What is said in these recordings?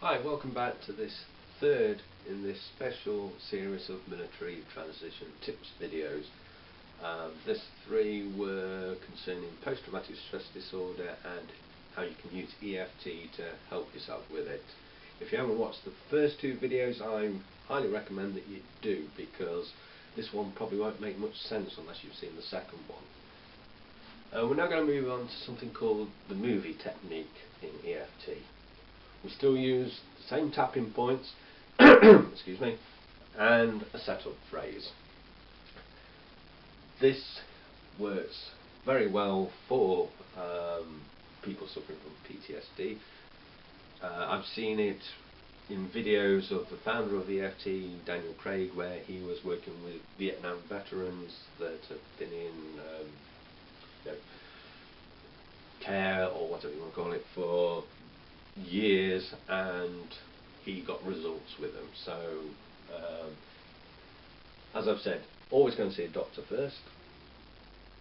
Hi, welcome back to this third in this special series of military transition tips videos. This three were concerning post-traumatic stress disorder and how you can use EFT to help yourself with it. If you haven't watched the first two videos, I highly recommend that you do, because this one probably won't make much sense unless you've seen the second one. We're now going to move on to something called the movie technique in EFT. We still use the same tapping points excuse me, and a setup phrase. This works very well for people suffering from PTSD. I've seen it in videos of the founder of E.F.T, Daniel Craig, where he was working with Vietnam veterans that have been in care, or whatever you want to call it, for years, and he got results with them. So as I've said, always go and see a doctor first.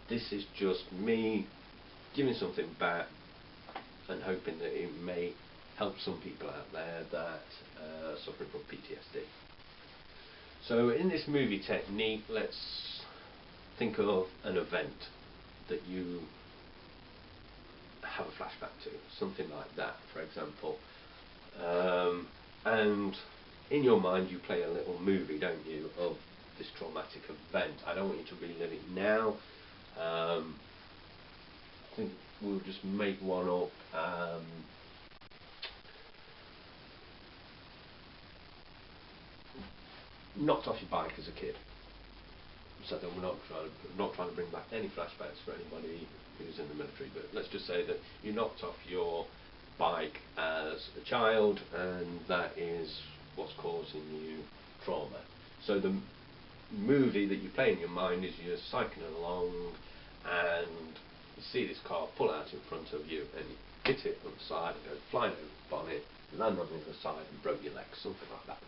This is just me giving something back and hoping that it may help some people out there that are suffering from PTSD. So in this movie technique, let's think of an event that you have a flashback to, something like that, for example, and in your mind you play a little movie, don't you, of this traumatic event. I don't want you to relive it now. I think we'll just make one up. Knocked off your bike as a kid. So that we're not trying to bring back any flashbacks for anybody who's in the military, but let's just say that you knocked off your bike as a child, and that is what's causing you trauma. So the movie that you play in your mind is you're cycling along and you see this car pull out in front of you, and you hit it on the side and go flying over the bonnet, land on the other side and broke your legs, something like that.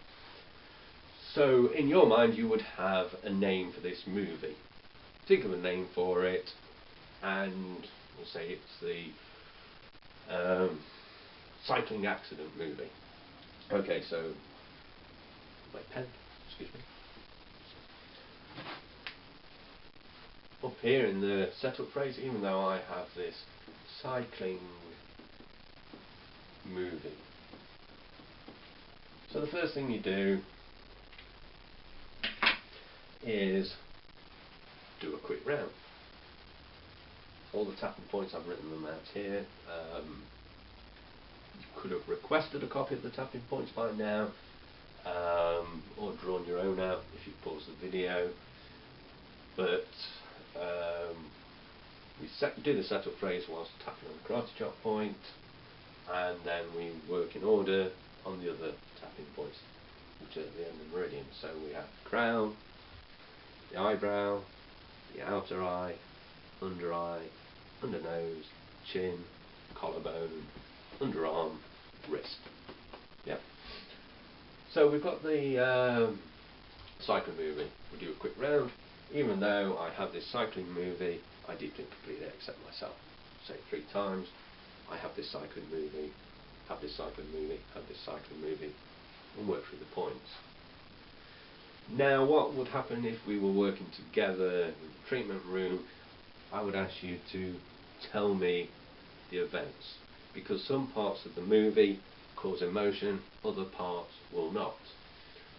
So in your mind you would have a name for this movie. Think of a name for it, and we'll say it's the cycling accident movie. Okay, so my pen, excuse me. Up here in the setup phrase, even though I have this cycling movie. So the first thing you do is do a quick round. All the tapping points, I've written them out here. You could have requested a copy of the tapping points by now, or drawn your own out if you pause the video. But we do the setup phrase whilst tapping on the karate chop point, and then we work in order on the other tapping points, which are at the end of the meridian. So we have the crown, the eyebrow, the outer eye, under nose, chin, collarbone, underarm, wrist. Yep. So we've got the cycling movie. We do a quick round. Even though I have this cycling movie, I deeply and completely accept myself. Say it 3 times. I have this cycling movie, have this cycling movie, have this cycling movie, and work through the points. Now, what would happen if we were working together in the treatment room? I would ask you to tell me the events, because some parts of the movie cause emotion, other parts will not.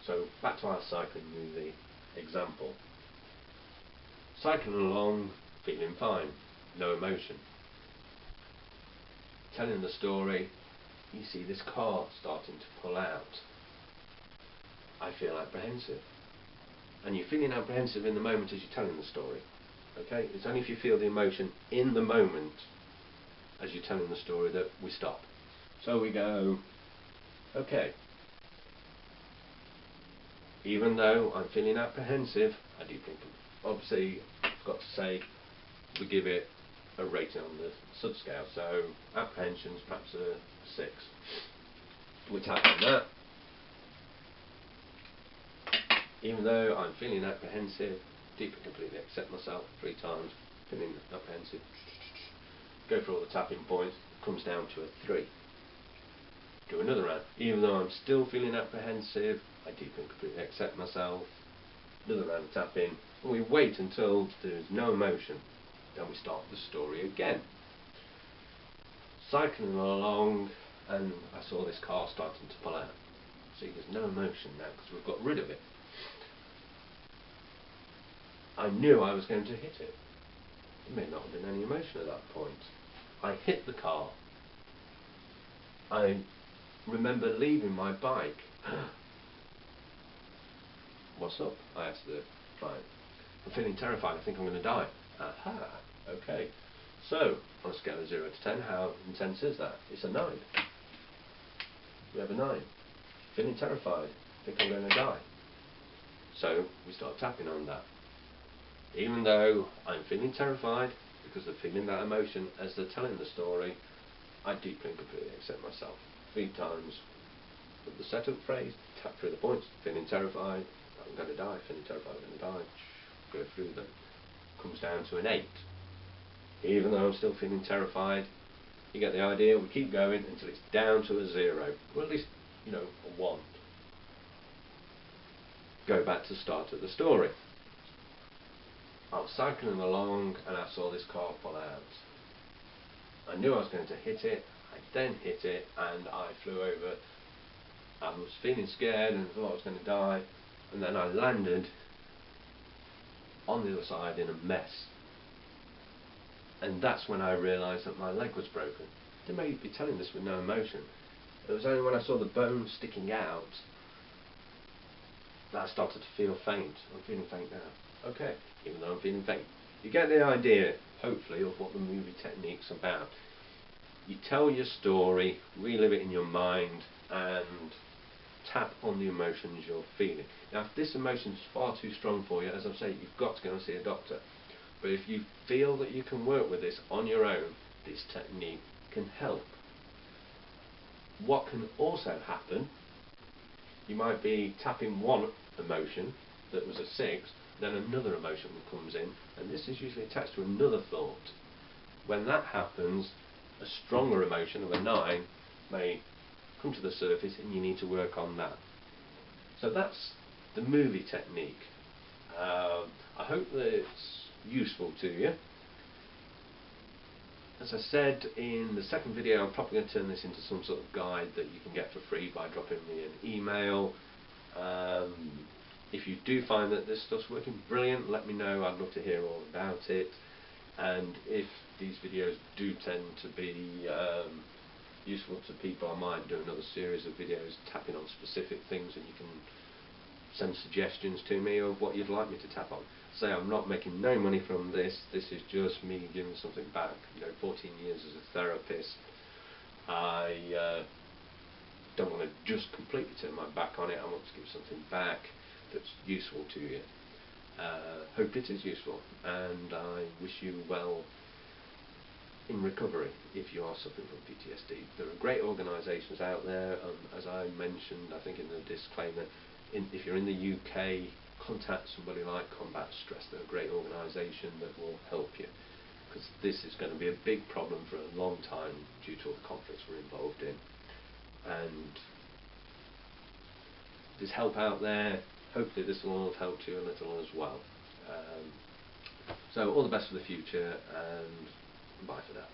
So back to our cycling movie example. Cycling along, feeling fine, no emotion. Telling the story, you see this car starting to pull out. I feel apprehensive. And you're feeling apprehensive in the moment as you're telling the story. Okay? It's only if you feel the emotion in the moment as you're telling the story that we stop. So we go, okay, even though I'm feeling apprehensive, I do think, obviously, I've got to say, we give it a rating on the subscale. So apprehension's perhaps a 6. We tap on that. Even though I'm feeling apprehensive, deeply completely accept myself 3 times, feeling apprehensive, go for all the tapping points, comes down to a 3. do another round. Even though I'm still feeling apprehensive, I deeply and completely accept myself. Another round of tapping, and we wait until there's no emotion. Then we start the story again. Cycling along, and I saw this car starting to pull out. See, there's no emotion now because we've got rid of it. I knew I was going to hit it. There may not have been any emotion at that point. I hit the car. I remember leaving my bike. What's up? I asked the client. I'm feeling terrified. I think I'm going to die. Aha. Okay. So, on a scale of 0 to 10, how intense is that? It's a 9. We have a 9. Feeling terrified. Think I'm going to die. So, we start tapping on that. Even though I'm feeling terrified, because of feeling that emotion as they're telling the story, I deeply and completely accept myself. 3 times with the setup phrase, tap through the points, feeling terrified, I'm going to die, feeling terrified, I'm going to die, go through them. Comes down to an 8. Even though I'm still feeling terrified, you get the idea, we keep going until it's down to a 0, or at least, a 1. Go back to the start of the story. I was cycling along and I saw this car pull out. I knew I was going to hit it. I then hit it and I flew over. I was feeling scared and thought I was going to die, and then I landed on the other side in a mess. And that's when I realised that my leg was broken. They may be telling this with no emotion. It was only when I saw the bone sticking out that I started to feel faint. I'm feeling faint now. Okay, even though I'm feeling faint. You get the idea, hopefully, of what the movie technique's about. You tell your story, relive it in your mind, and tap on the emotions you're feeling. Now, if this emotion is far too strong for you, as I've said, you've got to go and see a doctor. But if you feel that you can work with this on your own, this technique can help. What can also happen, you might be tapping one emotion that was a 6, then another emotion comes in, and this is usually attached to another thought. When that happens, a stronger emotion of a 9 may come to the surface and you need to work on that. So that's the movie technique. I hope that it's useful to you. As I said in the second video, I'm probably going to turn this into some sort of guide that you can get for free by dropping me an email. If you do find that this stuff's working, brilliant, let me know. I'd love to hear all about it. And if these videos do tend to be useful to people, I might do another series of videos tapping on specific things, and you can send suggestions to me of what you'd like me to tap on. Say, I'm not making no money from this. This is just me giving something back. 14 years as a therapist. I don't want to just completely turn my back on it. I want to give something back that's useful to you. Hope it is useful, and I wish you well in recovery if you are suffering from PTSD. There are great organisations out there, as I mentioned, I think in the disclaimer, if you're in the UK, contact somebody like Combat Stress. They're a great organisation that will help you, because this is going to be a big problem for a long time due to all the conflicts we're involved in. And there's help out there. Hopefully this will have helped you a little as well. So all the best for the future, and bye for now.